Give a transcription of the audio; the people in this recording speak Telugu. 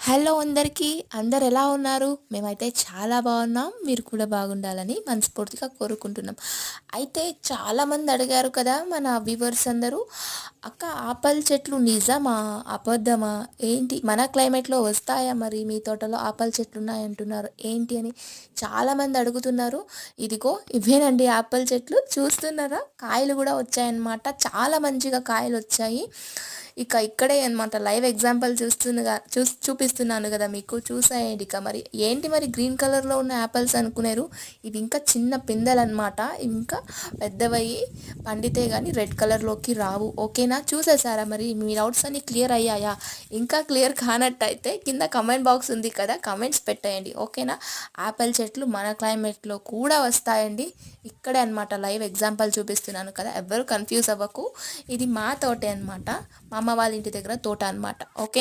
హలో అందరికీ. అందరు ఎలా ఉన్నారు? మేమైతే చాలా బాగున్నాం. మీరు కూడా బాగుండాలని మనస్ఫూర్తిగా కోరుకుంటున్నాం. అయితే చాలామంది అడిగారు కదా మన వ్యూవర్స్ అందరూ, "అక్క ఆపల్ చెట్లు నిజమా? అబద్ధమా? ఏంటి మన క్లైమేట్‌లో వస్తాయా మరి? మీ తోటలో ఆపల్ చెట్లు ఉన్నాయంటున్నారు ఏంటి?" అని చాలామంది అడుగుతున్నారు. ఇదిగో ఇవేనండి ఆపిల్ చెట్లు చూస్తున్నారా? కాయలు కూడా వచ్చాయన్నమాట. చాలా మంచిగా కాయలొచ్చాయి. ఇక ఇక్కడే అన్నమాట లైవ్ ఎగ్జాంపుల్ చూపిస్తున్నాను కదా మీకు. చూసేయండి ఇక. మరి ఏంటి మరి గ్రీన్ కలర్‌లో ఉన్న యాపిల్స్ అనుకునేరు. ఇవి ఇంకా చిన్న పిందెలన్నమాట. ఇవి ఇంకా పెద్దవయ్యి పండితే గానీ రెడ్ కలర్‌లోకి రావు. ఓకేనా? చూసేసారా మరి? మీ డౌట్స్ అన్నీ క్లియర్ అయ్యాయా? ఇంకా క్లియర్ కానట్టయితే కింద కమెంట్ బాక్స్ ఉంది కదా, కమెంట్స్ పెట్టేయండి. ఓకేనా? యాపిల్ చెట్లు మన క్లైమేట్‌లో కూడా వస్తాయండి. ఇక్కడే అన్నమాట లైవ్ ఎగ్జాంపుల్ చూపిస్తున్నాను కదా, ఎవ్వరు కన్ఫ్యూజ్ అవ్వకు. ఇది మా తోటే అన్నమాట. మా అమ్మ వాళ్ళ ఇంటి దగ్గర తోట అన్నమాట. ఓకే.